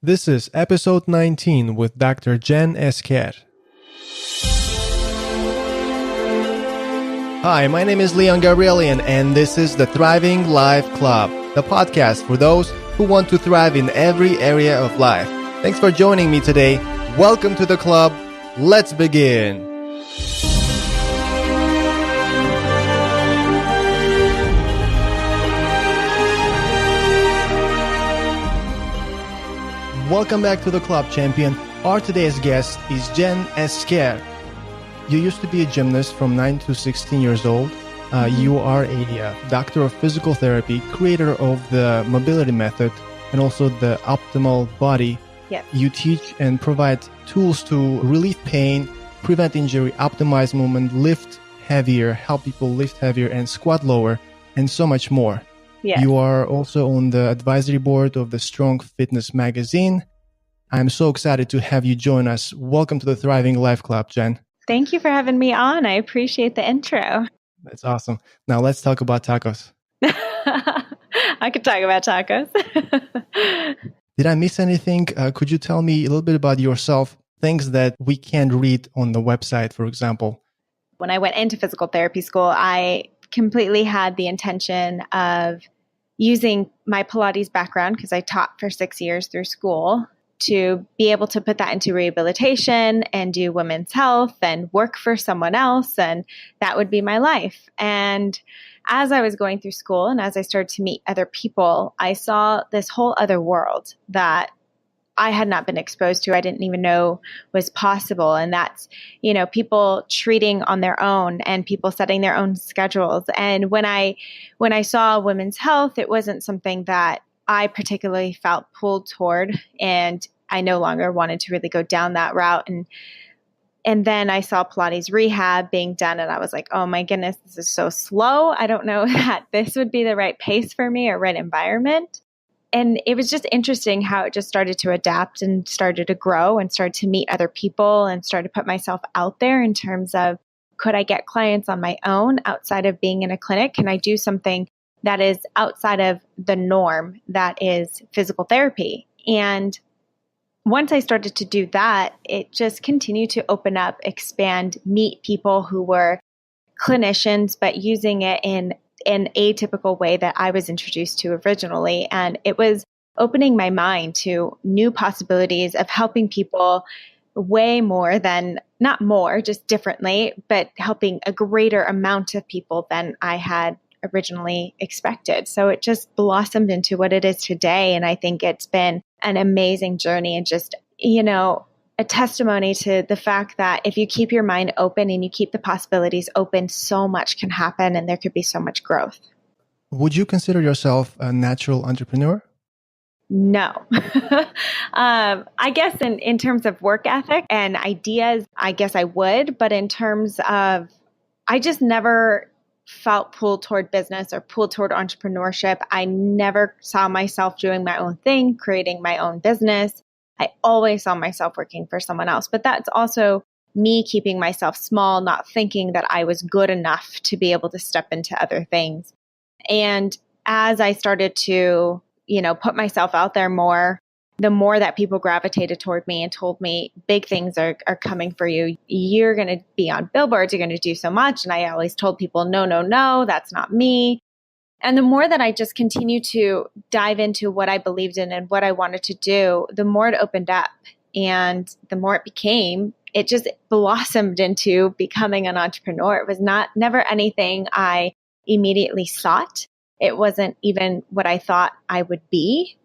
This is episode 19 with Dr. Jen Esquer. Hi, my name is Leon Gabrielian, and this is the Thriving Life Club, the podcast for those who want to thrive in every area of life. Thanks for joining me today. Welcome to the club. Let's begin. Welcome back to the club, champion. Our today's guest is Jen Esquer. You used to be a gymnast from 9 to 16 years old. You are a doctor of physical therapy, creator of the mobility method, and also the optimal body. Yes. You teach and provide tools to relieve pain, prevent injury, optimize movement, lift heavier, help people lift heavier and squat lower, and so much more. Yes. You are also on the advisory board of the Strong Fitness magazine. I'm so excited to have you join us. Welcome to the Thriving Life Club, Jen. Thank you for having me on. I appreciate the intro. That's awesome. Now let's talk about tacos. I could talk about tacos. Did I miss anything? Could you tell me a little bit about yourself? Things that we can't read on the website, for example. When I went into physical therapy school, I completely had the intention of using my Pilates background, because I taught for 6 years through school, to be able to put that into rehabilitation and do women's health and work for someone else. And that would be my life. And as I was going through school and as I started to meet other people, I saw this whole other world that I had not been exposed to. I didn't even know was possible. And that's, people treating on their own and people setting their own schedules. And when I saw women's health, it wasn't something that I particularly felt pulled toward, and I no longer wanted to really go down that route. And then I saw Pilates rehab being done, and I was like, oh my goodness, this is so slow. I don't know that this would be the right pace for me or right environment. And it was just interesting how it just started to adapt and started to grow and started to meet other people and started to put myself out there in terms of, could I get clients on my own outside of being in a clinic? Can I do something that is outside of the norm that is physical therapy? And once I started to do that, it just continued to open up, expand, meet people who were clinicians, but using it in an atypical way that I was introduced to originally. And it was opening my mind to new possibilities of helping people way more than, not more, just differently, but helping a greater amount of people than I had originally expected. So it just blossomed into what it is today. And I think it's been an amazing journey and just, a testimony to the fact that if you keep your mind open and you keep the possibilities open, so much can happen and there could be so much growth. Would you consider yourself a natural entrepreneur? No. I guess in terms of work ethic and ideas, I guess I would. But in terms of, I just never felt pulled toward business or pulled toward entrepreneurship. I never saw myself doing my own thing, creating my own business. I always saw myself working for someone else. But that's also me keeping myself small, not thinking that I was good enough to be able to step into other things. And as I started to, put myself out there more, the more that people gravitated toward me and told me big things are coming for you. You're going to be on billboards. You're going to do so much. And I always told people, no, that's not me. And the more that I just continued to dive into what I believed in and what I wanted to do, the more it opened up and the more it became, it just blossomed into becoming an entrepreneur. It was never anything I immediately sought. It wasn't even what I thought I would be.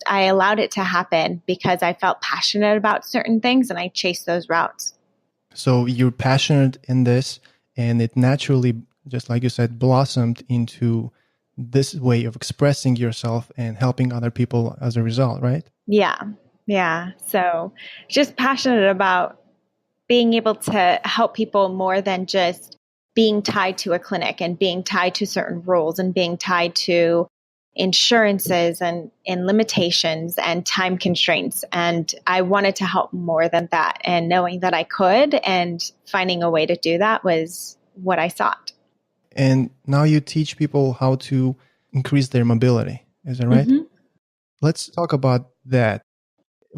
I allowed it to happen because I felt passionate about certain things and I chased those routes. So you're passionate in this, and it naturally, just like you said, blossomed into this way of expressing yourself and helping other people as a result, right? Yeah. So just passionate about being able to help people more than just being tied to a clinic and being tied to certain rules and being tied to insurances and limitations and time constraints. And I wanted to help more than that. And knowing that I could and finding a way to do that was what I sought. And now you teach people how to increase their mobility. Is that right? Mm-hmm. Let's talk about that.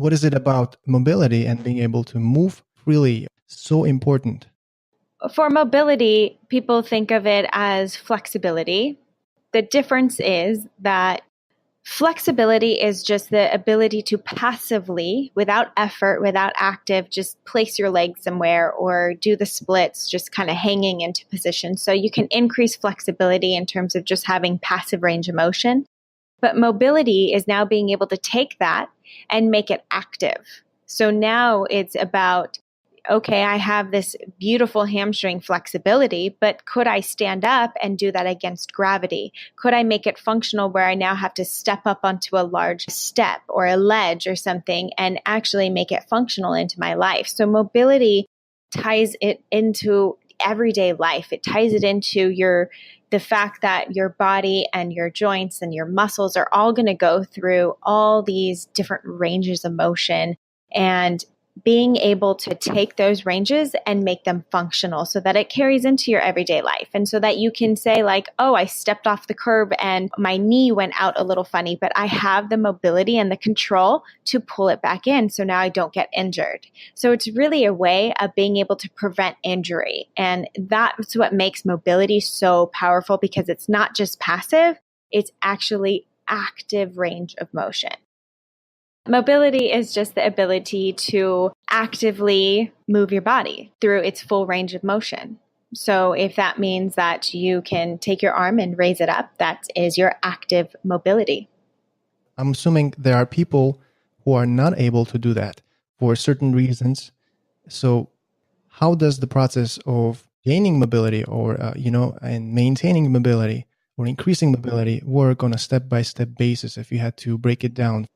What is it about mobility and being able to move freely so important? For mobility, people think of it as flexibility. The difference is that flexibility is just the ability to passively, without effort, without active, just place your legs somewhere or do the splits, just kind of hanging into position. So you can increase flexibility in terms of just having passive range of motion. But mobility is now being able to take that and make it active. So now it's about, okay, I have this beautiful hamstring flexibility, but could I stand up and do that against gravity? Could I make it functional where I now have to step up onto a large step or a ledge or something and actually make it functional into my life? So mobility ties it into everyday life. It ties it into the fact that your body and your joints and your muscles are all going to go through all these different ranges of motion, and being able to take those ranges and make them functional so that it carries into your everyday life. And so that you can say like, oh, I stepped off the curb and my knee went out a little funny, but I have the mobility and the control to pull it back in. So now I don't get injured. So it's really a way of being able to prevent injury. And that's what makes mobility so powerful, because it's not just passive, it's actually active range of motion. Mobility is just the ability to actively move your body through its full range of motion. So if that means that you can take your arm and raise it up, that is your active mobility. I'm assuming there are people who are not able to do that for certain reasons. So how does the process of gaining mobility or, and maintaining mobility or increasing mobility work on a step-by-step basis if you had to break it down?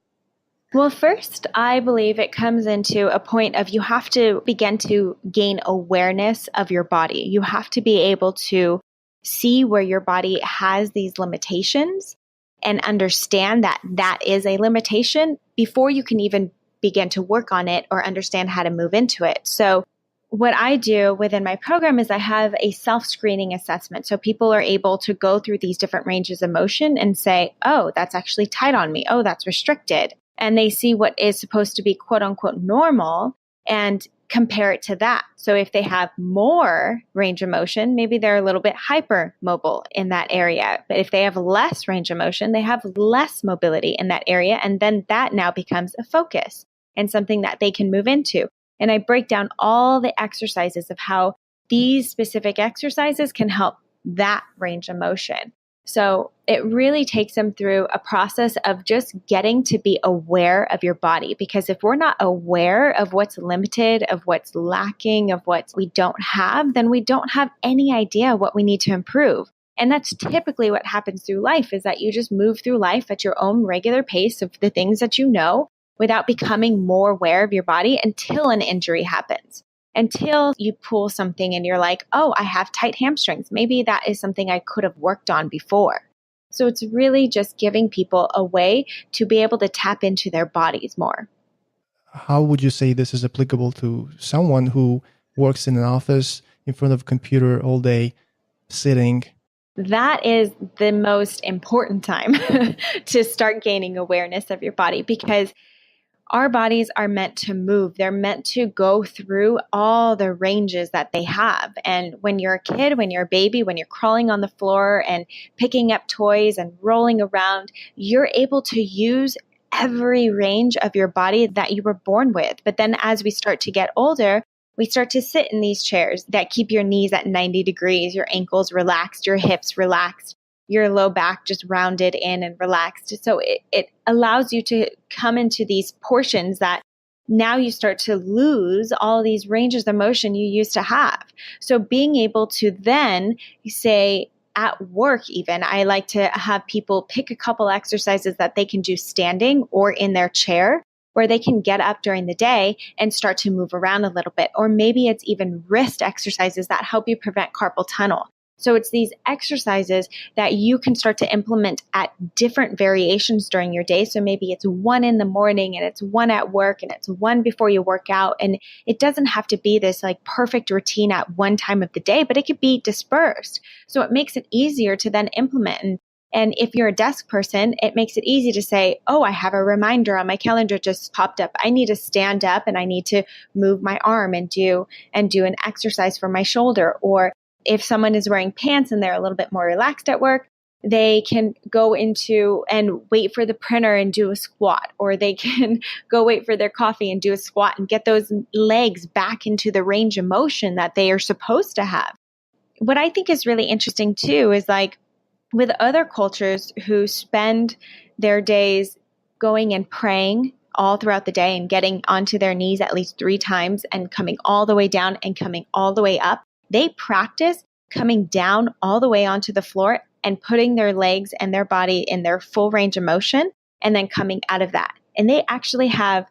Well, first, I believe it comes into a point of you have to begin to gain awareness of your body. You have to be able to see where your body has these limitations and understand that that is a limitation before you can even begin to work on it or understand how to move into it. So what I do within my program is I have a self-screening assessment. So people are able to go through these different ranges of motion and say, oh, that's actually tight on me. Oh, that's restricted. And they see what is supposed to be quote unquote normal and compare it to that. So if they have more range of motion, maybe they're a little bit hypermobile in that area. But if they have less range of motion, they have less mobility in that area. And then that now becomes a focus and something that they can move into. And I break down all the exercises of how these specific exercises can help that range of motion. So it really takes them through a process of just getting to be aware of your body. Because if we're not aware of what's limited, of what's lacking, of what we don't have, then we don't have any idea what we need to improve. And that's typically what happens through life, is that you just move through life at your own regular pace of the things that you know without becoming more aware of your body until an injury happens. Until you pull something and you're like, oh, I have tight hamstrings. Maybe that is something I could have worked on before. So it's really just giving people a way to be able to tap into their bodies more. How would you say this is applicable to someone who works in an office in front of a computer all day, sitting? That is the most important time to start gaining awareness of your body, because our bodies are meant to move. They're meant to go through all the ranges that they have. And when you're a kid, when you're a baby, when you're crawling on the floor and picking up toys and rolling around, you're able to use every range of your body that you were born with. But then as we start to get older, we start to sit in these chairs that keep your knees at 90 degrees, your ankles relaxed, your hips relaxed, your low back just rounded in and relaxed. So it allows you to come into these portions that now you start to lose all these ranges of motion you used to have. So being able to then say at work, even, I like to have people pick a couple exercises that they can do standing or in their chair, where they can get up during the day and start to move around a little bit. Or maybe it's even wrist exercises that help you prevent carpal tunnel. So it's these exercises that you can start to implement at different variations during your day. So maybe it's one in the morning and it's one at work and it's one before you work out. And it doesn't have to be this like perfect routine at one time of the day, but it could be dispersed. So it makes it easier to then implement. And if you're a desk person, it makes it easy to say, oh, I have a reminder on my calendar just popped up. I need to stand up and I need to move my arm and do an exercise for my shoulder. Or if someone is wearing pants and they're a little bit more relaxed at work, they can go into and wait for the printer and do a squat, or they can go wait for their coffee and do a squat and get those legs back into the range of motion that they are supposed to have. What I think is really interesting too is like with other cultures who spend their days going and praying all throughout the day and getting onto their knees at least 3 times and coming all the way down and coming all the way up, they practice coming down all the way onto the floor and putting their legs and their body in their full range of motion and then coming out of that. And they actually have,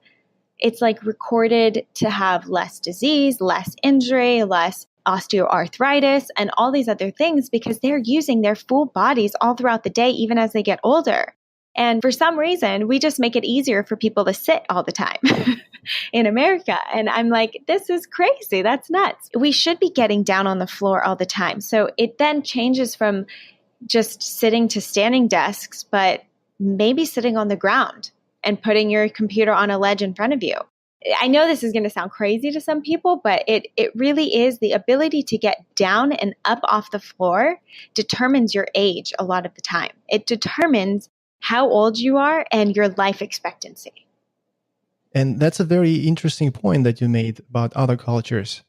it's like recorded to have less disease, less injury, less osteoarthritis, and all these other things because they're using their full bodies all throughout the day, even as they get older. And for some reason, we just make it easier for people to sit all the time in America. And I'm like, this is crazy. That's nuts. We should be getting down on the floor all the time. So it then changes from just sitting to standing desks, but maybe sitting on the ground and putting your computer on a ledge in front of you. I know this is going to sound crazy to some people, but it really is the ability to get down and up off the floor determines your age a lot of the time. It determines how old you are and your life expectancy. And that's a very interesting point that you made about other cultures.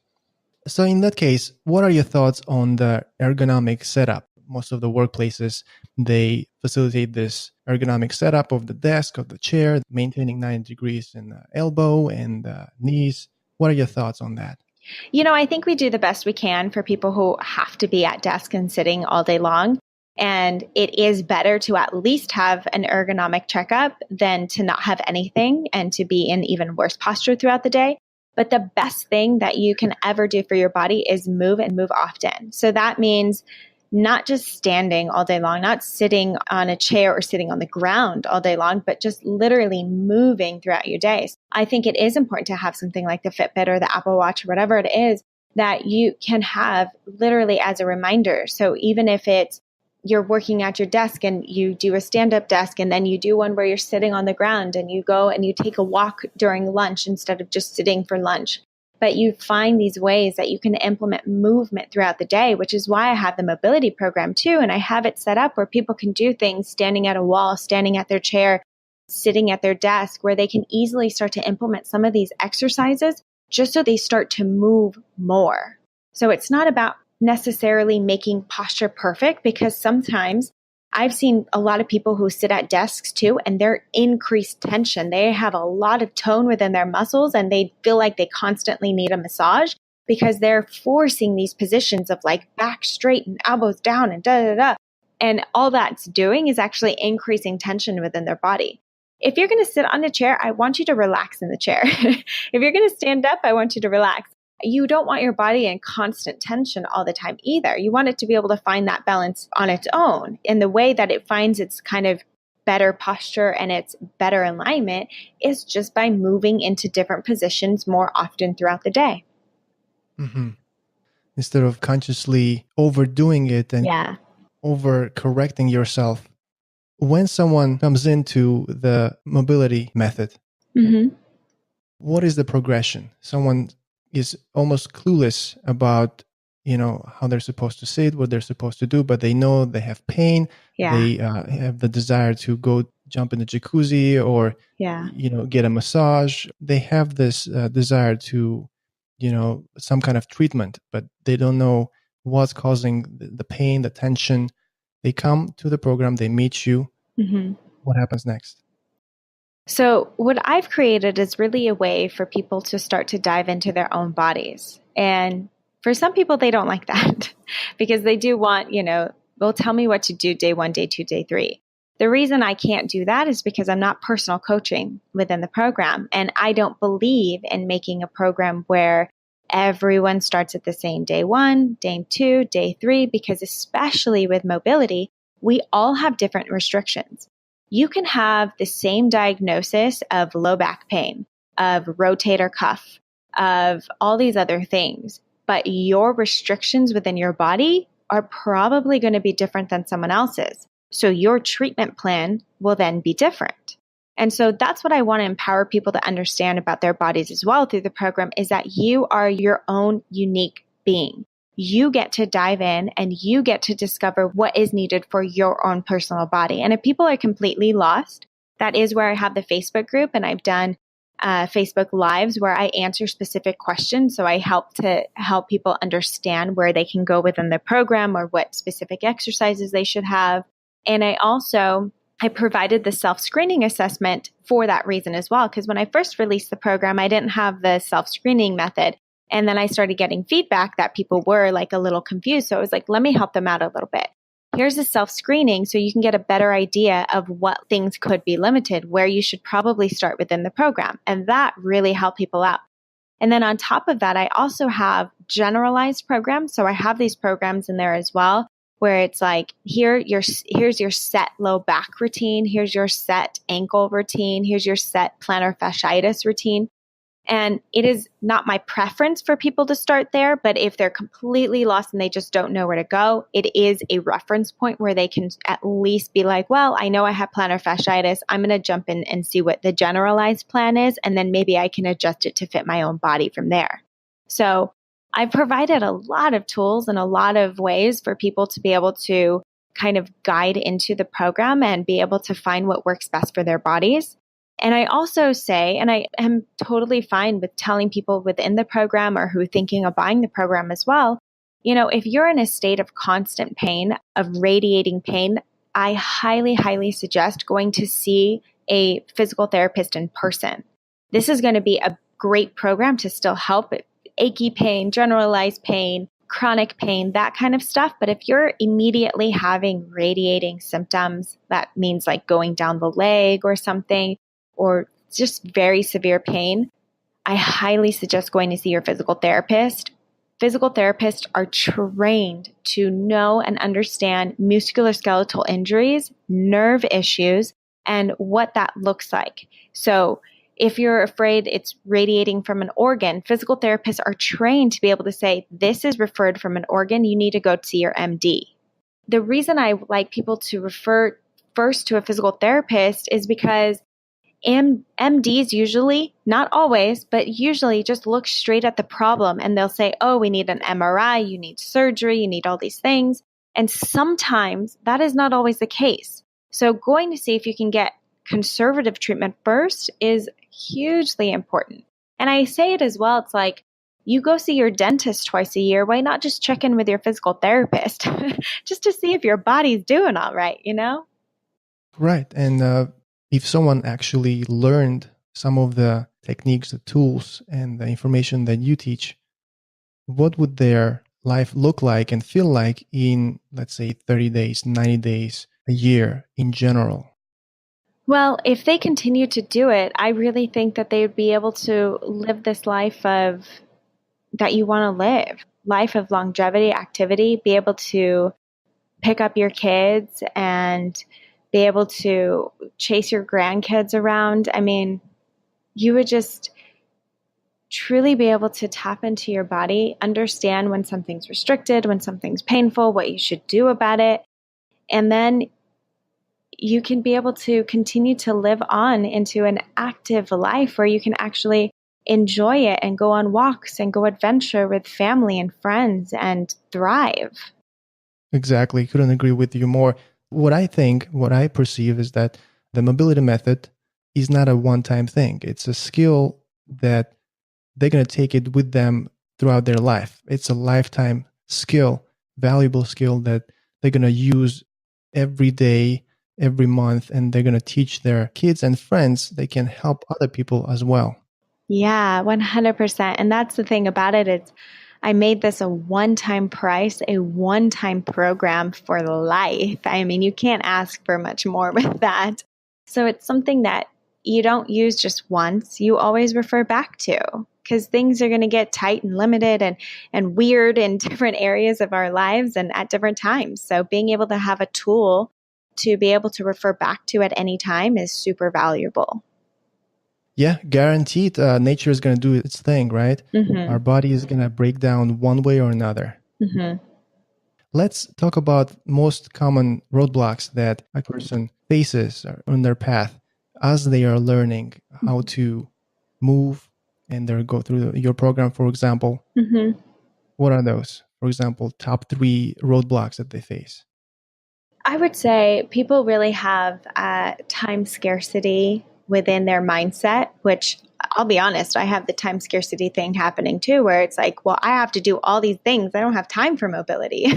So in that case, what are your thoughts on the ergonomic setup? Most of the workplaces, they facilitate this ergonomic setup of the desk, of the chair, maintaining 90 degrees in the elbow and the knees. What are your thoughts on that? I think we do the best we can for people who have to be at desk and sitting all day long. And it is better to at least have an ergonomic checkup than to not have anything and to be in even worse posture throughout the day. But the best thing that you can ever do for your body is move and move often. So that means not just standing all day long, not sitting on a chair or sitting on the ground all day long, but just literally moving throughout your days. I think it is important to have something like the Fitbit or the Apple Watch or whatever it is that you can have literally as a reminder. So even if it's you're working at your desk and you do a stand-up desk and then you do one where you're sitting on the ground and you go and you take a walk during lunch instead of just sitting for lunch. But you find these ways that you can implement movement throughout the day, which is why I have the mobility program too. And I have it set up where people can do things standing at a wall, standing at their chair, sitting at their desk, where they can easily start to implement some of these exercises just so they start to move more. So it's not about necessarily making posture perfect, because sometimes I've seen a lot of people who sit at desks too, and they're increased tension. They have a lot of tone within their muscles and they feel like they constantly need a massage because they're forcing these positions of like back straight and elbows down and da-da-da. And all that's doing is actually increasing tension within their body. If you're going to sit on a chair, I want you to relax in the chair. If you're going to stand up, I want you to relax. You don't want your body in constant tension all the time either. You want it to be able to find that balance on its own. And the way that it finds its kind of better posture and its better alignment is just by moving into different positions more often throughout the day. Mm-hmm. Instead of consciously overdoing it and over-correcting yourself. When someone comes into the mobility method, what is the progression? Someone is almost clueless about, how they're supposed to sit, what they're supposed to do, but they know they have pain. Yeah. They have the desire to go jump in the jacuzzi or, get a massage. They have this desire to, some kind of treatment, but they don't know what's causing the pain, the tension. They come to the program, they meet you. Mm-hmm. What happens next? So what I've created is really a way for people to start to dive into their own bodies. And for some people, they don't like that because they do want, well, tell me what to do day 1, day 2, day 3. The reason I can't do that is because I'm not personal coaching within the program. And I don't believe in making a program where everyone starts at the same day 1, day 2, day 3, because especially with mobility, we all have different restrictions. You can have the same diagnosis of low back pain, of rotator cuff, of all these other things, but your restrictions within your body are probably going to be different than someone else's. So your treatment plan will then be different. And so that's what I want to empower people to understand about their bodies as well through the program, is that you are your own unique being. You get to dive in and you get to discover what is needed for your own personal body. And if people are completely lost, that is where I have the Facebook group, and I've done Facebook Lives where I answer specific questions. So I help people understand where they can go within the program or what specific exercises they should have. And I provided the self-screening assessment for that reason as well. Because when I first released the program, I didn't have the self-screening method. And then I started getting feedback that people were like a little confused. So I was like, let me help them out a little bit. Here's a self-screening so you can get a better idea of what things could be limited, where you should probably start within the program. And that really helped people out. And then on top of that, I also have generalized programs. So I have these programs in there as well, where it's like, here's your set low back routine. Here's your set ankle routine. Here's your set plantar fasciitis routine. And it is not my preference for people to start there, but if they're completely lost and they just don't know where to go, it is a reference point where they can at least be like, well, I know I have plantar fasciitis. I'm going to jump in and see what the generalized plan is, and then maybe I can adjust it to fit my own body from there. So I've provided a lot of tools and a lot of ways for people to be able to kind of guide into the program and be able to find what works best for their bodies. And I also say, and I am totally fine with telling people within the program or who are thinking of buying the program as well, if you're in a state of constant pain, of radiating pain, I highly, highly suggest going to see a physical therapist in person. This is going to be a great program to still help achy pain, generalized pain, chronic pain, that kind of stuff. But if you're immediately having radiating symptoms, that means like going down the leg or something, or just very severe pain, I highly suggest going to see your physical therapist. Physical therapists are trained to know and understand musculoskeletal injuries, nerve issues, and what that looks like. So if you're afraid it's radiating from an organ, physical therapists are trained to be able to say, this is referred from an organ, you need to go see your MD. The reason I like people to refer first to a physical therapist is because MDs usually, not always, but usually just look straight at the problem and they'll say, oh, we need an MRI, you need surgery, you need all these things. And sometimes that is not always the case. So going to see if you can get conservative treatment first is hugely important. And I say it as well, it's like, you go see your dentist twice a year, why not just check in with your physical therapist just to see if your body's doing all right, Right. And if someone actually learned some of the techniques, the tools, and the information that you teach, what would their life look like and feel like in, let's say, 30 days, 90 days, a year in general? Well, if they continue to do it, I really think that they would be able to live this life that you want to life of longevity, activity, be able to pick up your kids and be able to chase your grandkids around. I mean, you would just truly be able to tap into your body, understand when something's restricted, when something's painful, what you should do about it. And then you can be able to continue to live on into an active life where you can actually enjoy it and go on walks and go adventure with family and friends and thrive. Exactly. Couldn't agree with you more. What I perceive is that the mobility method is not a one-time thing. It's a skill that they're going to take it with them throughout their life. It's a lifetime skill, valuable skill that they're going to use every day, every month, and they're going to teach their kids and friends. They can help other people as well. Yeah, 100%. And that's the thing about it. I made this a one-time price, a one-time program for life. I mean, you can't ask for much more with that. So it's something that you don't use just once, you always refer back to, because things are going to get tight and limited and weird in different areas of our lives and at different times. So being able to have a tool to be able to refer back to at any time is super valuable. Yeah, guaranteed. Nature is going to do its thing, right? Mm-hmm. Our body is going to break down one way or another. Mm-hmm. Let's talk about most common roadblocks that a person faces on their path as they are learning how to move and they go through your program, for example. Mm-hmm. What are those? For example, top 3 roadblocks that they face. I would say people really have time scarcity within their mindset, which I'll be honest, I have the time scarcity thing happening too, where it's like, well, I have to do all these things. I don't have time for mobility.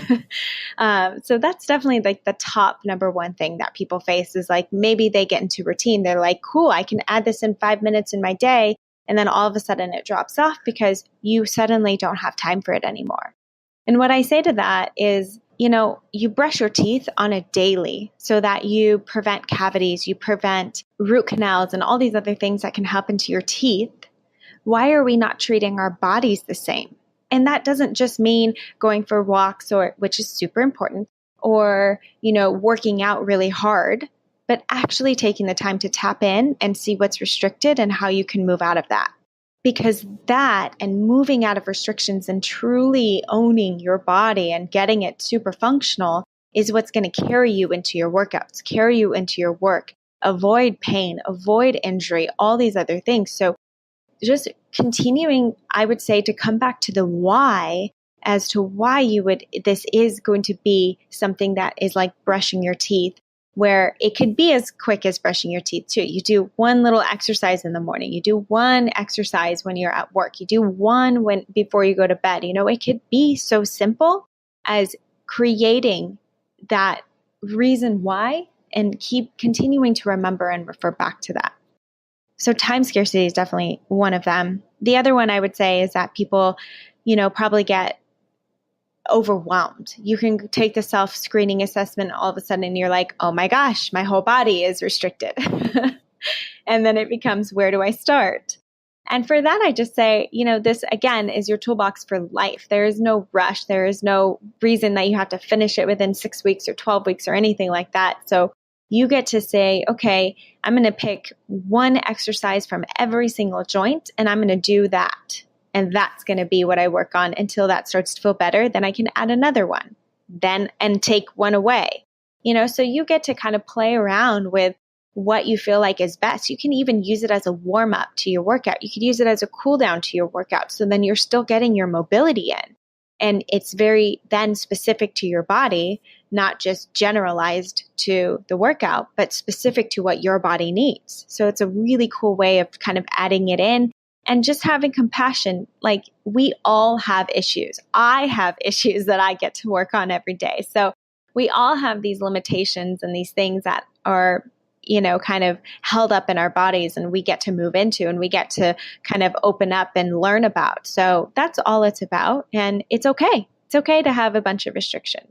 So that's definitely like the top number one thing that people face is like maybe they get into routine. They're like, cool, I can add this in 5 minutes in my day. And then all of a sudden it drops off because you suddenly don't have time for it anymore. And what I say to that is, you brush your teeth on a daily so that you prevent cavities, you prevent root canals and all these other things that can happen to your teeth. Why are we not treating our bodies the same? And that doesn't just mean going for walks which is super important, or, working out really hard, but actually taking the time to tap in and see what's restricted and how you can move out of that. Because that and moving out of restrictions and truly owning your body and getting it super functional is what's going to carry you into your workouts, carry you into your work, avoid pain, avoid injury, all these other things. So just continuing, I would say, to come back to the why as to why this is going to be something that is like brushing your teeth, where it could be as quick as brushing your teeth too. You do one little exercise in the morning. You do one exercise when you're at work. You do one before you go to bed. It could be so simple as creating that reason why and keep continuing to remember and refer back to that. So time scarcity is definitely one of them. The other one I would say is that people, probably get overwhelmed. You can take the self-screening assessment, all of a sudden you're like, oh my gosh, my whole body is restricted. And then it becomes, where do I start? And for that, I just say, this again is your toolbox for life. There is no rush. There is no reason that you have to finish it within 6 weeks or 12 weeks or anything like that. So you get to say, okay, I'm going to pick one exercise from every single joint and I'm going to do that. And that's going to be what I work on until that starts to feel better. Then I can add another one and take one away. So you get to kind of play around with what you feel like is best. You can even use it as a warm up to your workout. You could use it as a cool down to your workout. So then you're still getting your mobility in. And it's very then specific to your body, not just generalized to the workout, but specific to what your body needs. So it's a really cool way of kind of adding it in and just having compassion. Like, we all have issues. I have issues that I get to work on every day. So we all have these limitations and these things that are, kind of held up in our bodies and we get to move into and we get to kind of open up and learn about. So that's all it's about. And it's okay. It's okay to have a bunch of restrictions.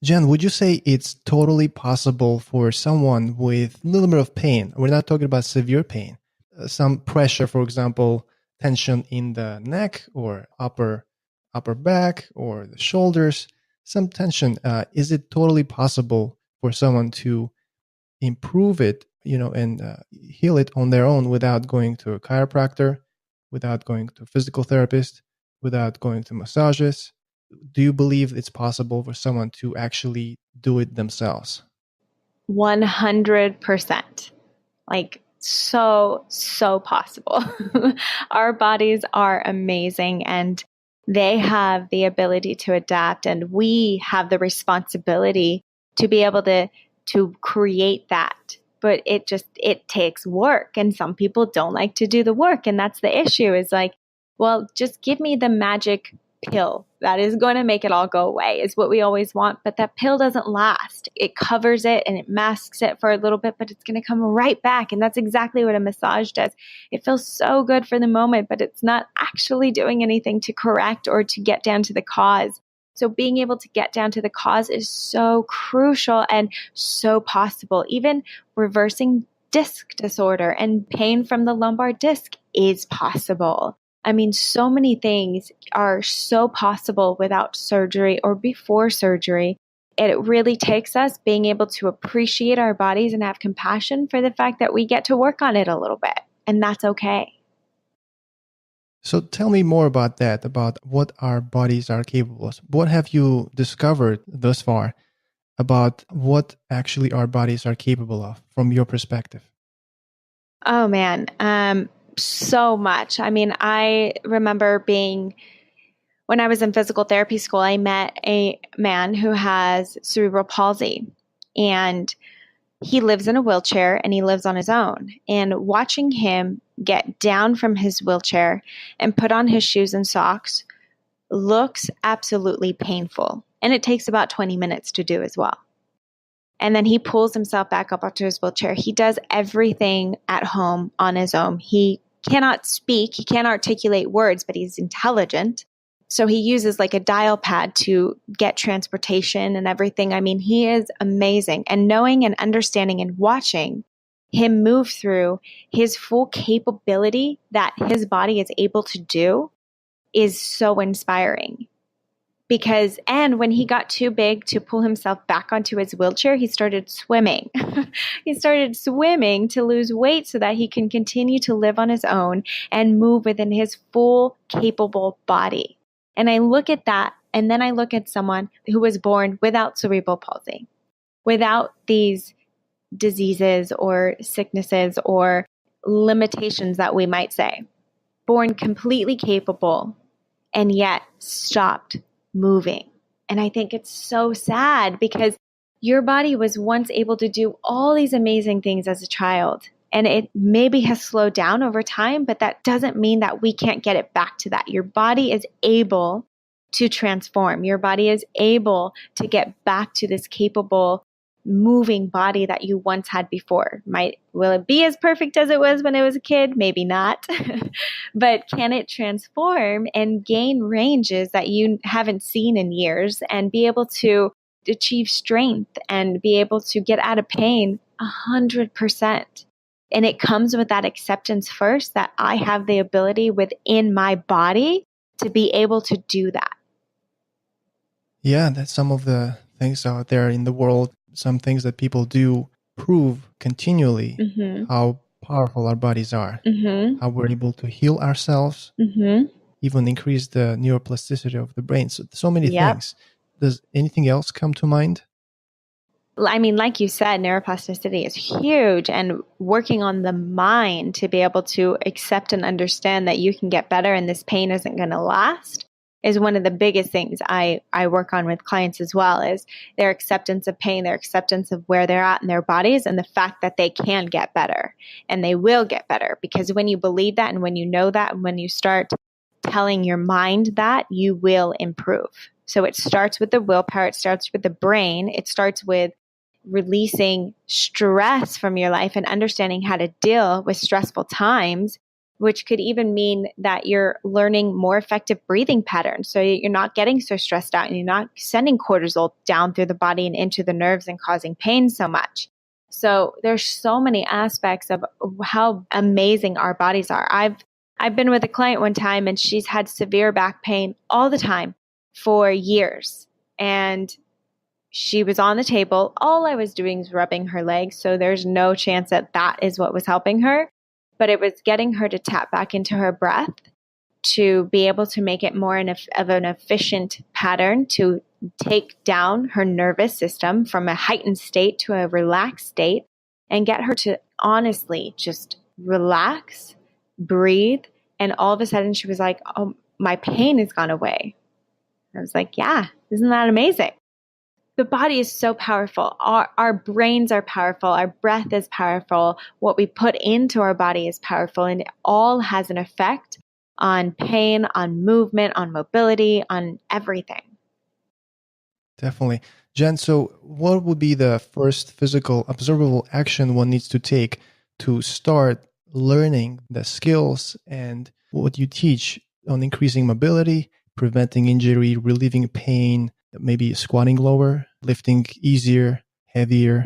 Jen, would you say it's totally possible for someone with a little bit of pain? We're not talking about severe pain. Some pressure, for example, tension in the neck or upper back or the shoulders, some tension. Is it totally possible for someone to improve it, and heal it on their own without going to a chiropractor, without going to a physical therapist, without going to massages? Do you believe it's possible for someone to actually do it themselves? 100%. Like, so possible. Our bodies are amazing and they have the ability to adapt, and we have the responsibility to be able to create that. But it takes work, and some people don't like to do the work. And that's the issue, is like, well, just give me the magic pill that is going to make it all go away, is what we always want. But that pill doesn't last. It covers it and it masks it for a little bit, but it's going to come right back. And that's exactly what a massage does. It feels so good for the moment, but it's not actually doing anything to correct or to get down to the cause. So being able to get down to the cause is so crucial and so possible. Even reversing disc disorder and pain from the lumbar disc is possible. I mean, so many things are so possible without surgery or before surgery. It really takes us being able to appreciate our bodies and have compassion for the fact that we get to work on it a little bit, and that's okay. So tell me more about that, about what our bodies are capable of. What have you discovered thus far about what actually our bodies are capable of from your perspective? Oh man, so much. I mean, I remember when I was in physical therapy school, I met a man who has cerebral palsy, and he lives in a wheelchair and he lives on his own. And watching him get down from his wheelchair and put on his shoes and socks looks absolutely painful. And it takes about 20 minutes to do as well. And then he pulls himself back up onto his wheelchair. He does everything at home on his own. He cannot speak, he can't articulate words, but he's intelligent. So he uses like a dial pad to get transportation and everything. I mean, he is amazing. And knowing and understanding and watching him move through his full capability that his body is able to do is so inspiring. And when he got too big to pull himself back onto his wheelchair, he started swimming. He started swimming to lose weight so that he can continue to live on his own and move within his full capable body. And I look at that, and then I look at someone who was born without cerebral palsy, without these diseases or sicknesses or limitations that we might say, born completely capable and yet stopped moving. And I think it's so sad because your body was once able to do all these amazing things as a child. And it maybe has slowed down over time, but that doesn't mean that we can't get it back to that. Your body is able to transform. Your body is able to get back to this capable, moving body that you once had before. Will it be as perfect as it was when it was a kid? Maybe not. But can it transform and gain ranges that you haven't seen in years and be able to achieve strength and be able to get out of pain 100%? And it comes with that acceptance first, that I have the ability within my body to be able to do that. Yeah, that's some of the things out there in the world, some things that people do prove continually how powerful our bodies are, how we're able to heal ourselves, even increase the neuroplasticity of the brain. So many things. Does anything else come to mind? I mean, like you said, neuroplasticity is huge, and working on the mind to be able to accept and understand that you can get better and this pain isn't going to last is one of the biggest things I work on with clients as well, is their acceptance of pain, their acceptance of where they're at in their bodies, and the fact that they can get better and they will get better. Because when you believe that and when you know that and when you start telling your mind that, you will improve. So it starts with the willpower, it starts with the brain, it starts with releasing stress from your life and understanding how to deal with stressful times, which could even mean that you're learning more effective breathing patterns. So you're not getting so stressed out and you're not sending cortisol down through the body and into the nerves and causing pain so much. So there's so many aspects of how amazing our bodies are. I've been with a client one time and she's had severe back pain all the time for years. And she was on the table. All I was doing was rubbing her legs. So there's no chance that that is what was helping her. But it was getting her to tap back into her breath to be able to make it more of an efficient pattern to take down her nervous system from a heightened state to a relaxed state and get her to honestly just relax, breathe. And all of a sudden she was like, oh, my pain has gone away. I was like, yeah, isn't that amazing? The body is so powerful. Our brains are powerful. Our breath is powerful. What we put into our body is powerful. And it all has an effect on pain, on movement, on mobility, on everything. Definitely. Jen, so what would be the first physical observable action one needs to take to start learning the skills and what you teach on increasing mobility, preventing injury, relieving pain, maybe squatting lower, lifting easier, heavier?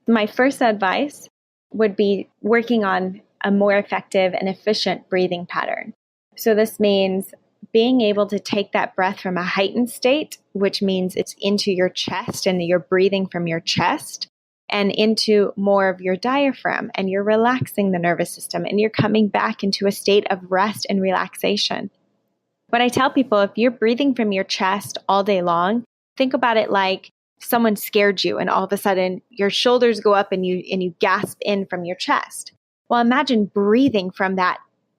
My first advice would be working on a more effective and efficient breathing pattern. So this means being able to take that breath from a heightened state, which means it's into your chest and you're breathing from your chest, and into more of your diaphragm, and you're relaxing the nervous system, and you're coming back into a state of rest and relaxation. But I tell people, if you're breathing from your chest all day long, think about it like someone scared you and all of a sudden your shoulders go up and you gasp in from your chest. Well, imagine breathing from that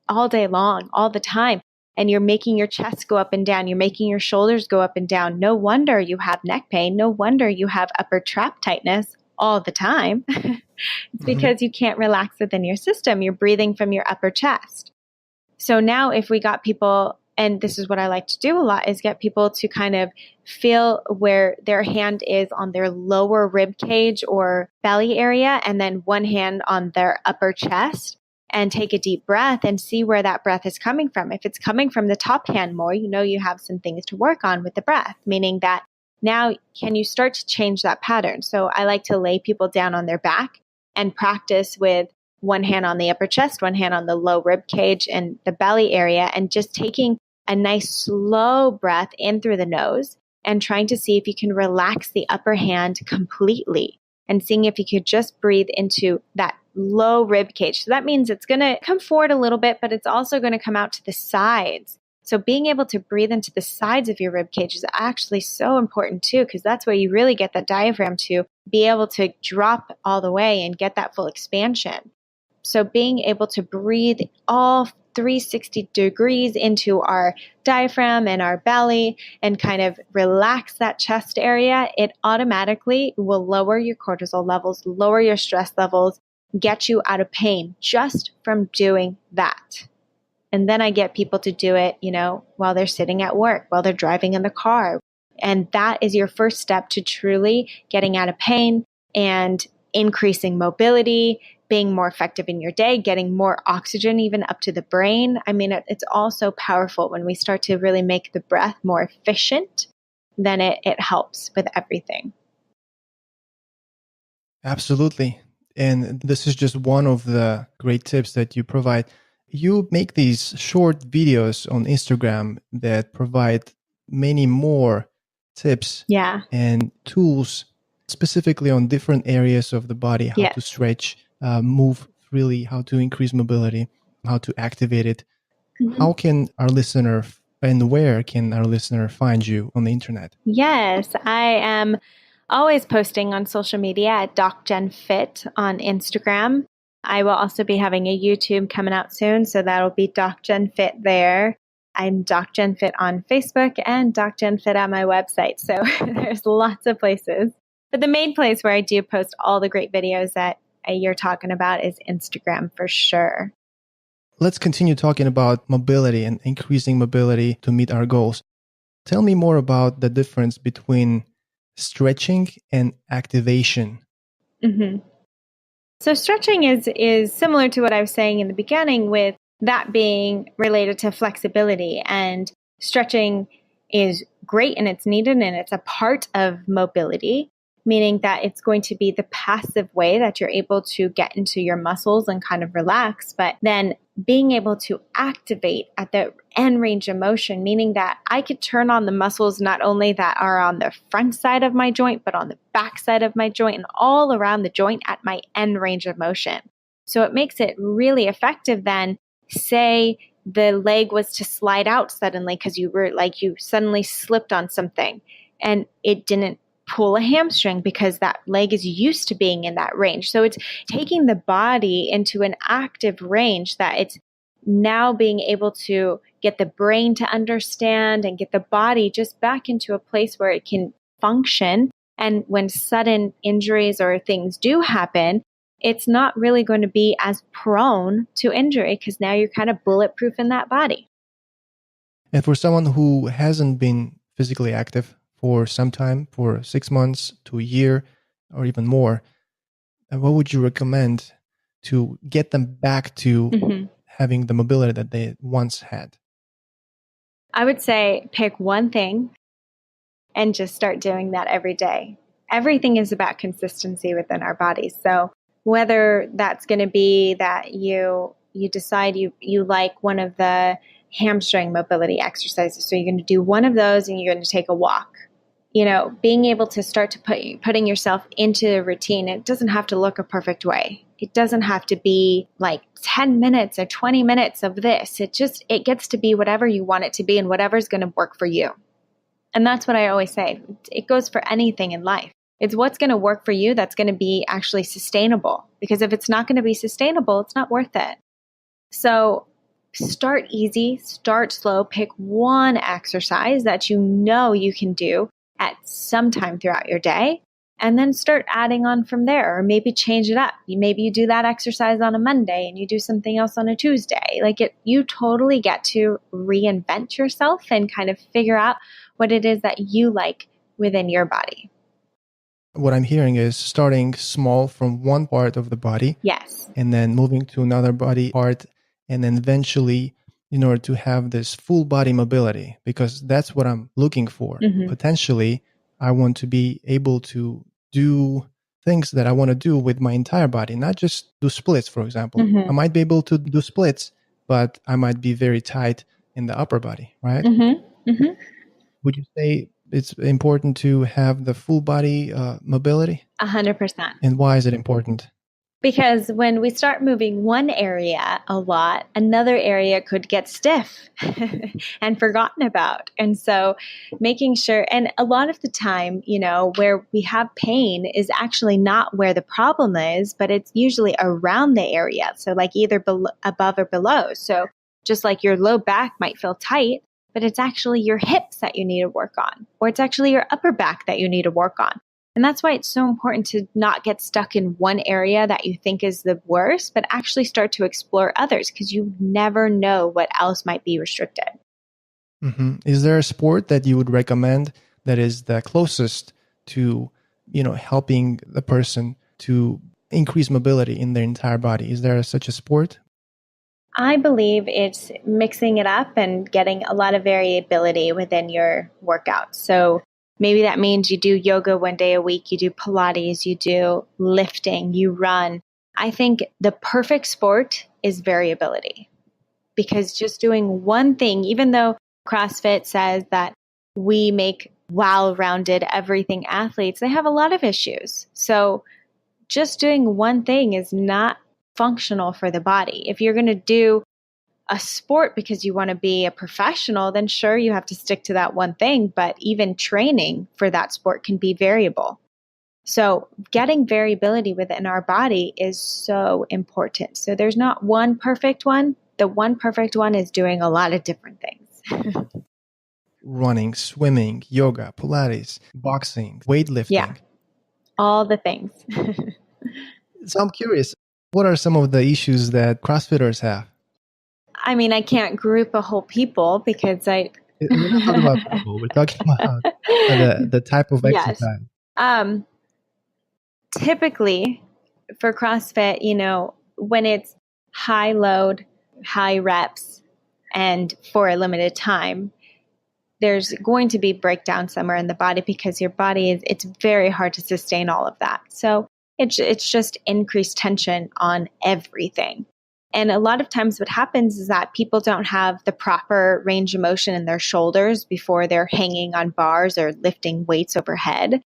all day long, all the time, and you're making your chest go up and down. You're making your shoulders go up and down. No wonder you have neck pain. No wonder you have upper trap tightness all the time. It's because you can't relax within your system. You're breathing from your upper chest. So now if we got people, and this is what I like to do a lot, is get people to kind of feel where their hand is on their lower rib cage or belly area, and then one hand on their upper chest, and take a deep breath and see where that breath is coming from. If it's coming from the top hand more, you know you have some things to work on with the breath, meaning that now can you start to change that pattern? So I like to lay people down on their back and practice with one hand on the upper chest, one hand on the low rib cage and the belly area, and just taking a nice slow breath in through the nose and trying to see if you can relax the upper hand completely and seeing if you could just breathe into that low rib cage. So that means it's going to come forward a little bit, but it's also going to come out to the sides. So being able to breathe into the sides of your rib cage is actually so important too, because that's where you really get that diaphragm to be able to drop all the way and get that full expansion. So being able to breathe all 360 degrees into our diaphragm and our belly and kind of relax that chest area, it automatically will lower your cortisol levels, lower your stress levels, get you out of pain just from doing that. And then I get people to do it, while they're sitting at work, while they're driving in the car. And that is your first step to truly getting out of pain and increasing mobility, being more effective in your day, getting more oxygen even up to the brain. I mean, it's all so powerful when we start to really make the breath more efficient, then it helps with everything. Absolutely. And this is just one of the great tips that you provide. You make these short videos on Instagram that provide many more tips and tools specifically on different areas of the body, how to stretch, move freely, how to increase mobility, how to activate it. How can our listener and where can our listener find you on the internet? Yes, I am always posting on social media at DocGenFit on Instagram. I will also be having a YouTube coming out soon, so that'll be DocGenFit there. I'm DocGenFit on Facebook and DocGenFit on my website. So there's lots of places. But the main place where I do post all the great videos that you're talking about is Instagram for sure. Let's continue talking about mobility and increasing mobility to meet our goals. Tell me more about the difference between stretching and activation. So stretching is similar to what I was saying in the beginning, with that being related to flexibility. And stretching is great and it's needed and it's a part of mobility, meaning that it's going to be the passive way that you're able to get into your muscles and kind of relax. But then being able to activate at the end range of motion, meaning that I could turn on the muscles not only that are on the front side of my joint, but on the back side of my joint and all around the joint at my end range of motion. So it makes it really effective then. Say the leg was to slide out suddenly because you suddenly slipped on something and it didn't pull a hamstring because that leg is used to being in that range. So it's taking the body into an active range that it's now being able to get the brain to understand and get the body just back into a place where it can function. And when sudden injuries or things do happen, it's not really going to be as prone to injury because now you're kind of bulletproof in that body. And for someone who hasn't been physically active for some time, for 6 months to a year or even more, what would you recommend to get them back to having the mobility that they once had? I would say pick one thing and just start doing that every day. Everything is about consistency within our bodies. So whether that's going to be that you decide you like one of the hamstring mobility exercises. So you're going to do one of those and you're going to take a walk. being able to start to putting yourself into a routine. It doesn't have to look a perfect way. It doesn't have to be like 10 minutes or 20 minutes of this. It gets to be whatever you want it to be and whatever's going to work for you. And that's what I always say. It goes for anything in life. It's what's going to work for you that's going to be actually sustainable. Because if it's not going to be sustainable, it's not worth it. So start easy, start slow, pick one exercise that you can do at some time throughout your day, and then start adding on from there, or maybe change it up. Maybe you do that exercise on a Monday and you do something else on a Tuesday. You totally get to reinvent yourself and kind of figure out what it is that you like within your body. What I'm hearing is starting small from one part of the body. Yes. And then moving to another body part, and then eventually in order to have this full body mobility, because that's what I'm looking for. Mm-hmm. Potentially, I want to be able to do things that I want to do with my entire body, not just do splits, for example. Mm-hmm. I might be able to do splits, but I might be very tight in the upper body, right? Mm-hmm. Mm-hmm. Would you say it's important to have the full body mobility? 100%. And why is it important? Because when we start moving one area a lot, another area could get stiff and forgotten about. And so making sure, and a lot of the time, where we have pain is actually not where the problem is, but it's usually around the area. So like either above or below. So just like your low back might feel tight, but it's actually your hips that you need to work on, or it's actually your upper back that you need to work on. And that's why it's so important to not get stuck in one area that you think is the worst, but actually start to explore others, because you never know what else might be restricted. Mm-hmm. Is there a sport that you would recommend that is the closest to, helping the person to increase mobility in their entire body? Is there such a sport? I believe it's mixing it up and getting a lot of variability within your workout. So maybe that means you do yoga one day a week, you do Pilates, you do lifting, you run. I think the perfect sport is variability, because just doing one thing, even though CrossFit says that we make well-rounded everything athletes, they have a lot of issues. So just doing one thing is not functional for the body. If you're going to do a sport because you want to be a professional, then sure, you have to stick to that one thing. But even training for that sport can be variable. So getting variability within our body is so important. So there's not one perfect one. The one perfect one is doing a lot of different things. Running, swimming, yoga, Pilates, boxing, weightlifting. Yeah, all the things. So I'm curious, what are some of the issues that CrossFitters have? I mean, I can't group a whole people because We're not talking about people. We're talking about the type of exercise. Yes. Typically, for CrossFit, when it's high load, high reps, and for a limited time, there's going to be breakdown somewhere in the body, because your body it's very hard to sustain all of that. So it's just increased tension on everything. And a lot of times what happens is that people don't have the proper range of motion in their shoulders before they're hanging on bars or lifting weights overhead.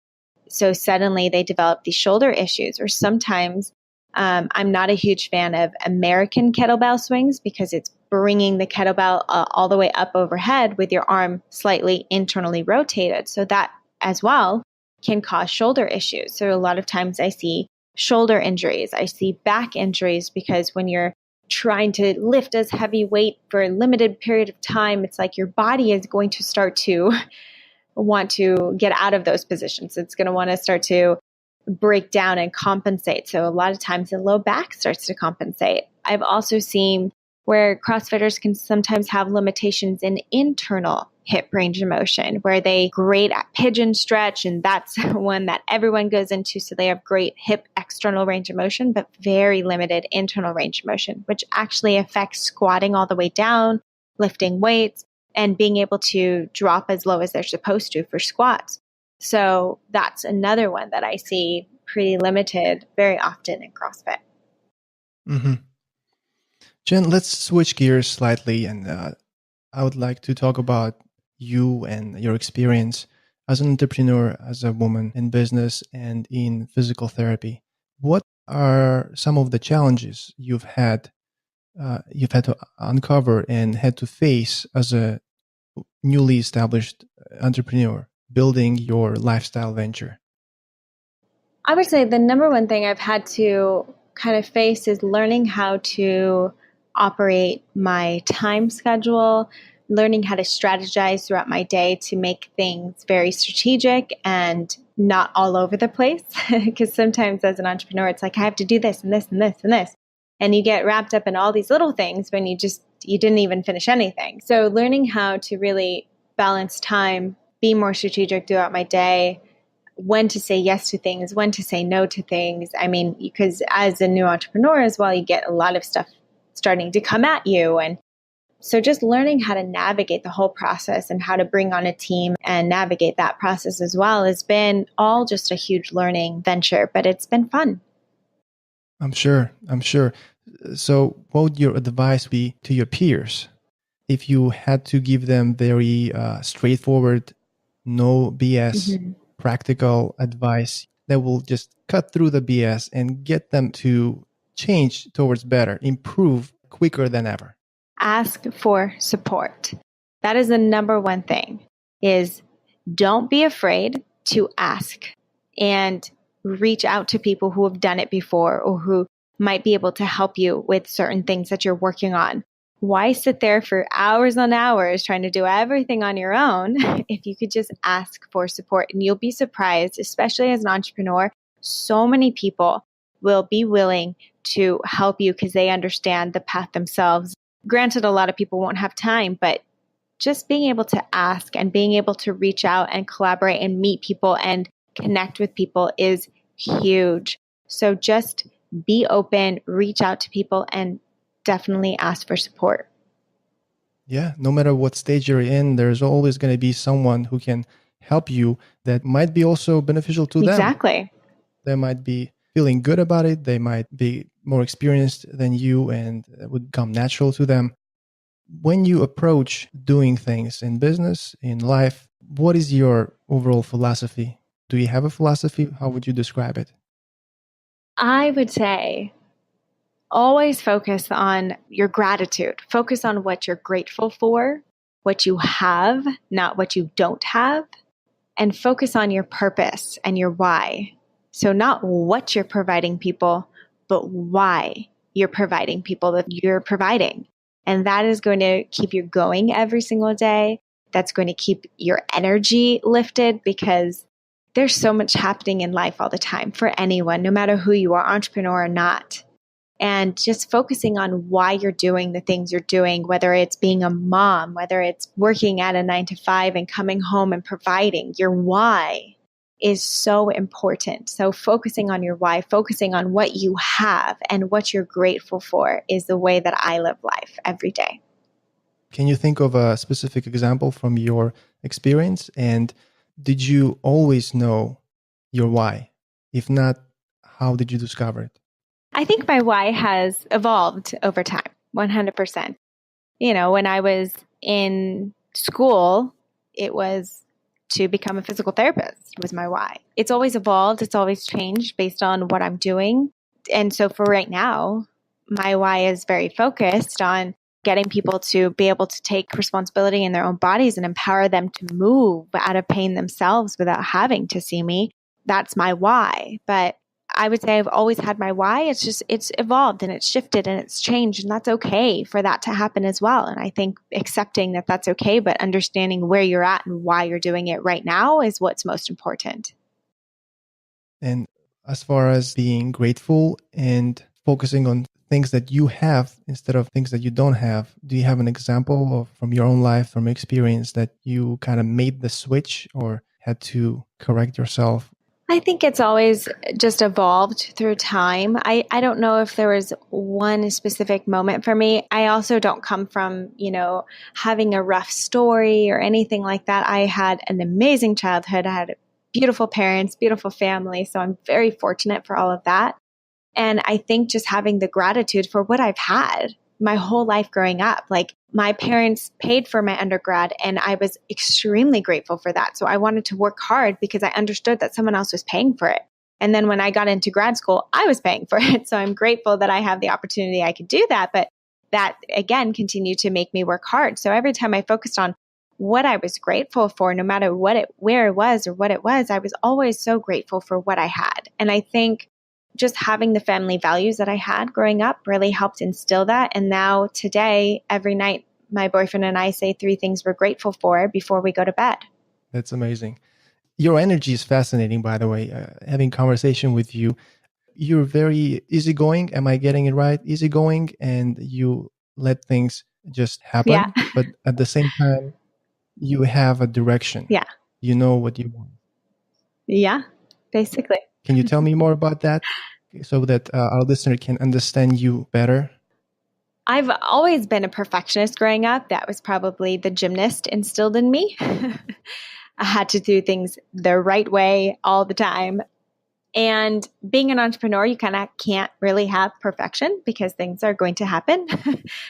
So suddenly they develop these shoulder issues. Or sometimes I'm not a huge fan of American kettlebell swings, because it's bringing the kettlebell all the way up overhead with your arm slightly internally rotated. So that as well can cause shoulder issues. So a lot of times I see shoulder injuries. I see back injuries, because when you're trying to lift as heavy weight for a limited period of time, it's like your body is going to start to want to get out of those positions. It's going to want to start to break down and compensate. So a lot of times the low back starts to compensate. I've also seen where CrossFitters can sometimes have limitations in internal hip range of motion, where they great at pigeon stretch, and that's one that everyone goes into. So they have great hip external range of motion, but very limited internal range of motion, which actually affects squatting all the way down, lifting weights, and being able to drop as low as they're supposed to for squats. So that's another one that I see pretty limited very often in CrossFit. Mm-hmm. Jen, let's switch gears slightly, and I would like to talk about you and your experience as an entrepreneur, as a woman in business and in physical therapy, what are some of the challenges you've had to uncover and had to face as a newly established entrepreneur building your lifestyle venture? I would say the number one thing I've had to kind of face is learning how to operate my time schedule, learning how to strategize throughout my day to make things very strategic and not all over the place. Because sometimes as an entrepreneur, it's like, I have to do this and this and this and this. And you get wrapped up in all these little things when you didn't even finish anything. So learning how to really balance time, be more strategic throughout my day, when to say yes to things, when to say no to things. I mean, because as a new entrepreneur as well, you get a lot of stuff starting to come at you. And so just learning how to navigate the whole process and how to bring on a team and navigate that process as well has been all just a huge learning venture, but it's been fun. I'm sure. So what would your advice be to your peers if you had to give them very straightforward, no BS, practical advice that will just cut through the BS and get them to change towards better, improve quicker than ever? Ask for support. That is the number one thing, is don't be afraid to ask and reach out to people who have done it before or who might be able to help you with certain things that you're working on. Why sit there for hours on hours trying to do everything on your own if you could just ask for support? And you'll be surprised, especially as an entrepreneur, so many people will be willing to help you because they understand the path themselves. Granted, a lot of people won't have time, but just being able to ask and being able to reach out and collaborate and meet people and connect with people is huge. So just be open, reach out to people, and definitely ask for support. Yeah, no matter what stage you're in, there's always going to be someone who can help you that might be also beneficial to them. Exactly. They might be feeling good about it. They might be more experienced than you and it would come natural to them. When you approach doing things in business, in life, what is your overall philosophy? Do you have a philosophy? How would you describe it? I would say always focus on your gratitude. Focus on what you're grateful for, what you have, not what you don't have, and focus on your purpose and your why. So not what you're providing people, but why you're providing people that you're providing. And that is going to keep you going every single day. That's going to keep your energy lifted because there's so much happening in life all the time for anyone, no matter who you are, entrepreneur or not. And just focusing on why you're doing the things you're doing, whether it's being a mom, whether it's working at a 9 to 5 and coming home and providing, your why is so important. So focusing on your why, focusing on what you have and what you're grateful for is the way that I live life every day. Can you think of a specific example from your experience? And did you always know your why? If not, how did you discover it? I think my why has evolved over time, 100%. When I was in school, it was to become a physical therapist was my why. It's always evolved. It's always changed based on what I'm doing. And so for right now, my why is very focused on getting people to be able to take responsibility in their own bodies and empower them to move out of pain themselves without having to see me. That's my why. But I would say I've always had my why. It's evolved and it's shifted and it's changed, and that's okay for that to happen as well. And I think accepting that that's okay, but understanding where you're at and why you're doing it right now is what's most important. And as far as being grateful and focusing on things that you have instead of things that you don't have, do you have an example of from your own life, from experience, that you kind of made the switch or had to correct yourself? I think it's always just evolved through time. I don't know if there was one specific moment for me. I also don't come from, having a rough story or anything like that. I had an amazing childhood. I had beautiful parents, beautiful family. So I'm very fortunate for all of that. And I think just having the gratitude for what I've had my whole life growing up. Like my parents paid for my undergrad and I was extremely grateful for that. So I wanted to work hard because I understood that someone else was paying for it. And then when I got into grad school, I was paying for it. So I'm grateful that I have the opportunity I could do that. But that again continued to make me work hard. So every time I focused on what I was grateful for, no matter where it was or what it was, I was always so grateful for what I had. And I think just having the family values that I had growing up really helped instill that. And now today, every night, my boyfriend and I say 3 things we're grateful for before we go to bed. That's amazing. Your energy is fascinating, by the way. Having conversation with you, you're very easygoing. Am I getting it right? Easygoing, and you let things just Yeah. happen. But at the same time, you have a direction. Yeah. You know what you want. Yeah, basically. Can you tell me more about that so that our listener can understand you better? I've always been a perfectionist growing up. That was probably the gymnast instilled in me. I had to do things the right way all the time. And being an entrepreneur, you kind of can't really have perfection because things are going to happen.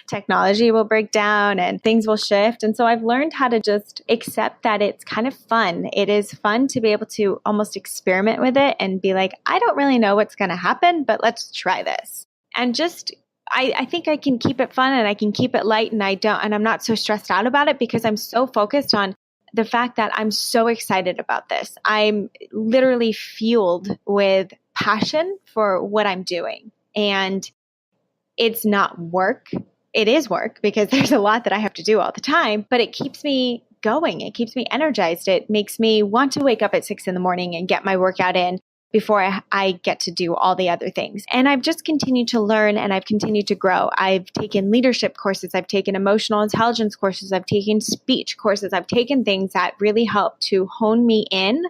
Technology will break down and things will shift. And so I've learned how to just accept that it's kind of fun. It is fun to be able to almost experiment with it and be like, I don't really know what's going to happen, but let's try this. And just I think I can keep it fun and I can keep it light, and I'm not so stressed out about it because I'm so focused on the fact that I'm so excited about this. I'm literally fueled with passion for what I'm doing. And it's not work. It is work because there's a lot that I have to do all the time, but it keeps me going. It keeps me energized. It makes me want to wake up at 6 a.m. and get my workout in before I get to do all the other things. And I've just continued to learn and I've continued to grow. I've taken leadership courses. I've taken emotional intelligence courses. I've taken speech courses. I've taken things that really help to hone me in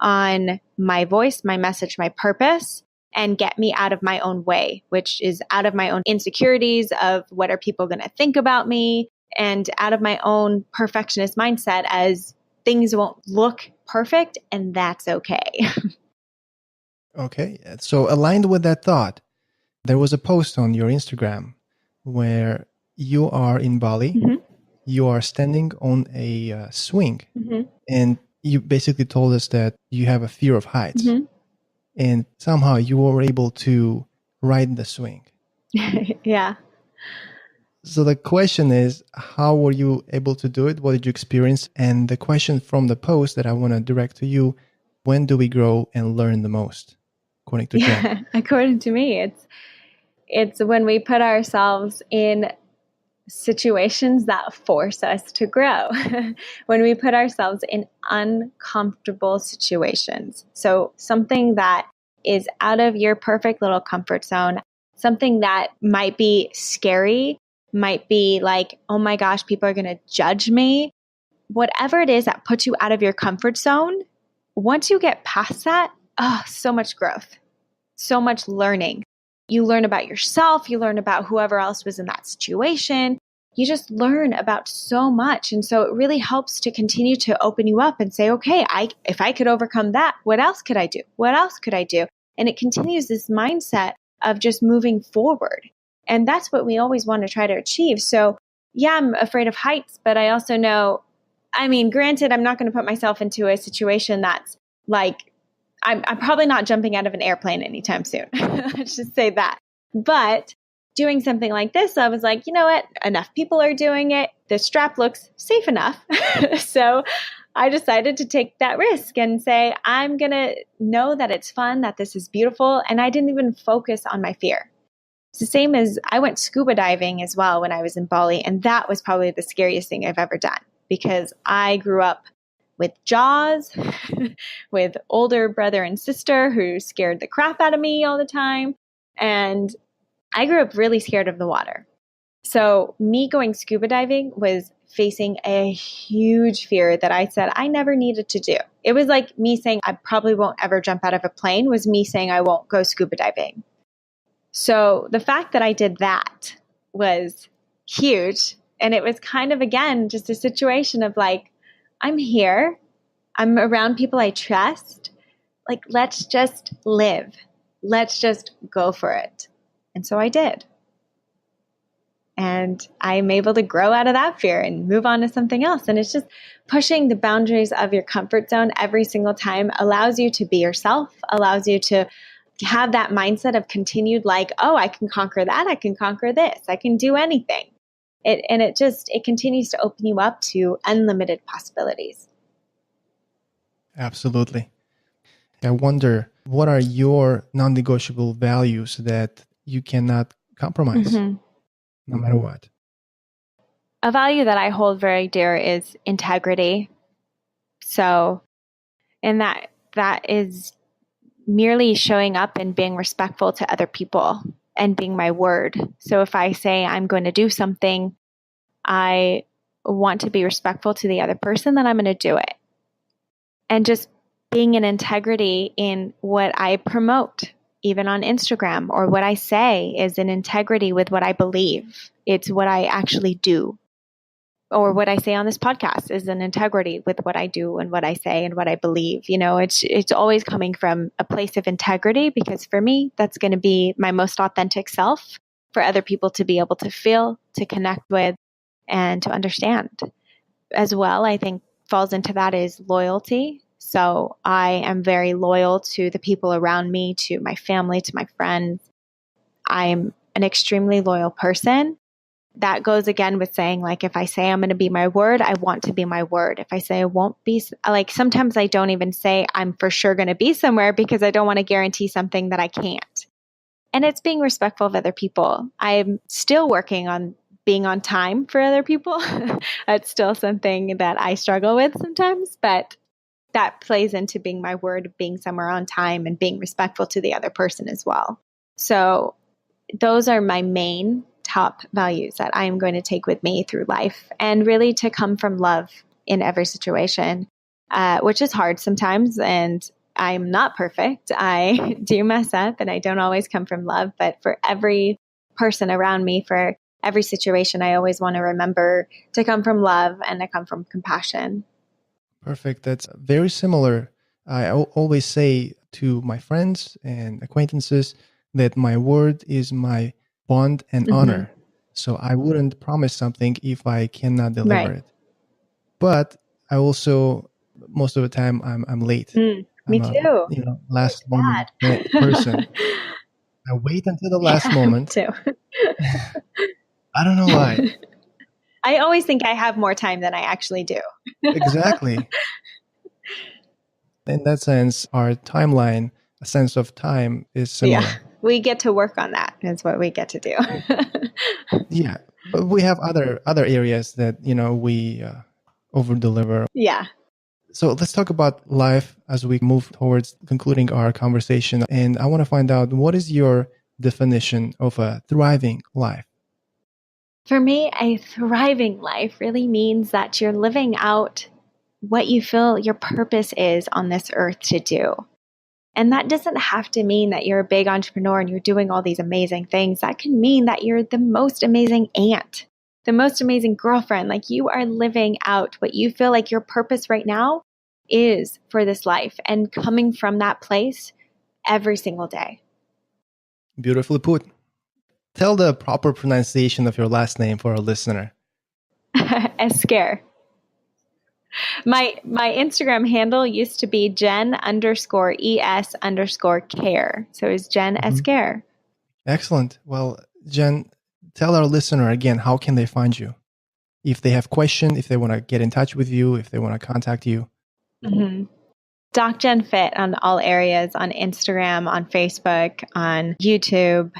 on my voice, my message, my purpose, and get me out of my own way, which is out of my own insecurities of what are people going to think about me, and out of my own perfectionist mindset as things won't look perfect and that's okay. Okay. So aligned with that thought, there was a post on your Instagram where you are in Bali. Mm-hmm. You are standing on a swing. Mm-hmm. And you basically told us that you have a fear of heights. Mm-hmm. And somehow you were able to ride the swing. Yeah. So the question is, how were you able to do it? What did you experience? And the question from the post that I want to direct to you, when do we grow and learn the most? According to Jen. According to me, it's when we put ourselves in situations that force us to grow. When we put ourselves in uncomfortable situations. So something that is out of your perfect little comfort zone, something that might be scary, might be like, oh my gosh, people are going to judge me. Whatever it is that puts you out of your comfort zone, once you get past that, so much growth, so much learning. You learn about yourself. You learn about whoever else was in that situation. You just learn about so much. And so it really helps to continue to open you up and say, okay, if I could overcome that, what else could I do? What else could I do? And it continues this mindset of just moving forward. And that's what we always want to try to achieve. So yeah, I'm afraid of heights, but I also know, granted, I'm not going to put myself into a situation that's like, I'm probably not jumping out of an airplane anytime soon. Let's just say that. But doing something like this, I was like, you know what? Enough people are doing it. The strap looks safe enough. So I decided to take that risk and say, I'm going to know that it's fun, that this is beautiful. And I didn't even focus on my fear. It's the same as I went scuba diving as well when I was in Bali. And that was probably the scariest thing I've ever done because I grew up with Jaws, with older brother and sister who scared the crap out of me all the time. And I grew up really scared of the water. So me going scuba diving was facing a huge fear that I said I never needed to do. It was like me saying I probably won't ever jump out of a plane was me saying I won't go scuba diving. So the fact that I did that was huge. And it was kind of, again, just a situation of like, I'm here. I'm around people I trust. Like, let's just live. Let's just go for it. And so I did. And I'm able to grow out of that fear and move on to something else. And it's just pushing the boundaries of your comfort zone every single time allows you to be yourself, allows you to have that mindset of continued like, oh, I can conquer that. I can conquer this. I can do anything. It continues to open you up to unlimited possibilities. Absolutely. I wonder, what are your non-negotiable values that you cannot compromise no matter what? A value that I hold very dear is integrity. So, and that is merely showing up and being respectful to other people and being my word. So if I say I'm going to do something, I want to be respectful to the other person, then I'm going to do it. And just being in integrity in what I promote, even on Instagram, or what I say is in integrity with what I believe. It's what I actually do. Or what I say on this podcast is in integrity with what I do and what I say and what I believe. You know, it's always coming from a place of integrity, because for me, that's going to be my most authentic self for other people to be able to feel, to connect with, and to understand. As well, I think falls into that is loyalty. So I am very loyal to the people around me, to my family, to my friends. I'm an extremely loyal person. That goes again with saying, like, if I say I'm going to be my word, I want to be my word. If I say I won't be, like, sometimes I don't even say I'm for sure going to be somewhere because I don't want to guarantee something that I can't. And it's being respectful of other people. I'm still working on being on time for other people. That's still something that I struggle with sometimes, but that plays into being my word, being somewhere on time and being respectful to the other person as well. So those are my main top values that I am going to take with me through life, and really to come from love in every situation, which is hard sometimes. And I'm not perfect. I do mess up and I don't always come from love, but for every person around me, for every situation, I always want to remember to come from love and to come from compassion. Perfect. That's very similar. I always say to my friends and acquaintances that my word is my bond and honor. So I wouldn't promise something if I cannot deliver it. But I also, most of the time, I'm late. Me too. Last moment person. I wait until the last moment. Me too. I don't know why. I always think I have more time than I actually do. Exactly. In that sense, our timeline, a sense of time is similar. Yeah, we get to work on that. Is what we get to do. Yeah, but we have other areas that, we over-deliver. Yeah. So let's talk about life as we move towards concluding our conversation. And I want to find out, what is your definition of a thriving life? For me, a thriving life really means that you're living out what you feel your purpose is on this earth to do. And that doesn't have to mean that you're a big entrepreneur and you're doing all these amazing things. That can mean that you're the most amazing aunt, the most amazing girlfriend. Like, you are living out what you feel like your purpose right now is for this life, and coming from that place every single day. Beautifully put. Tell the proper pronunciation of your last name for a listener. Esquer. My Instagram handle used to be Jen_ES_care. So it's Jen Esquer. Excellent. Well, Jen, tell our listener again, how can they find you? If they have questions, if they want to get in touch with you, if they want to contact you. Doc Jen Fit on all areas, on Instagram, on Facebook, on YouTube,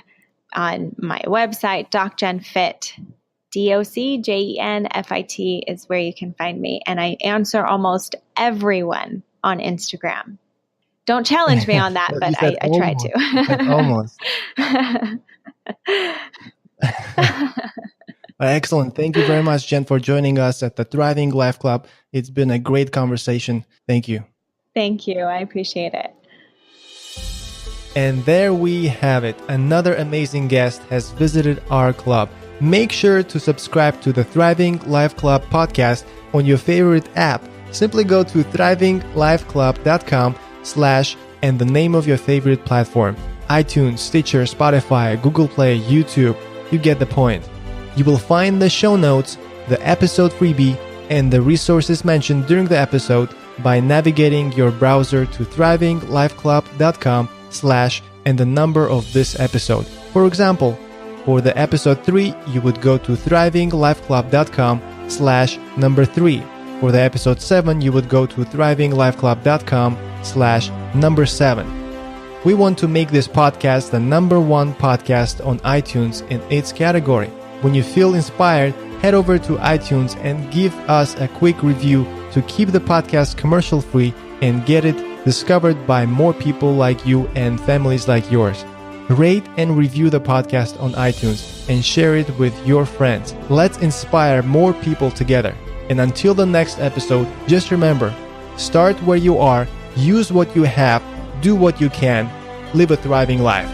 on my website, Doc Jen Fit. DOCJENFIT is where you can find me. And I answer almost everyone on Instagram. Don't challenge me on that, but I try to. Excellent. Thank you very much, Jen, for joining us at the Thriving Life Club. It's been a great conversation. Thank you. Thank you. I appreciate it. And there we have it. Another amazing guest has visited our club. Make sure to subscribe to the Thriving Life Club podcast on your favorite app. Simply go to thriving.lifeclub.com/ and the name of your favorite platform. iTunes, Stitcher, Spotify, Google Play, YouTube. You get the point. You will find the show notes, the episode freebie, and the resources mentioned during the episode by navigating your browser to thrivinglifeclub.com/ and the number of this episode. For example, for the episode 3, you would go to thrivinglifeclub.com/3. For the episode 7, you would go to thrivinglifeclub.com/7. We want to make this podcast the #1 podcast on iTunes in its category. When you feel inspired, head over to iTunes and give us a quick review to keep the podcast commercial free and get it discovered by more people like you and families like yours. Rate and review the podcast on iTunes and share it with your friends. Let's inspire more people together. And until the next episode, just remember, start where you are, use what you have, do what you can, live a thriving life.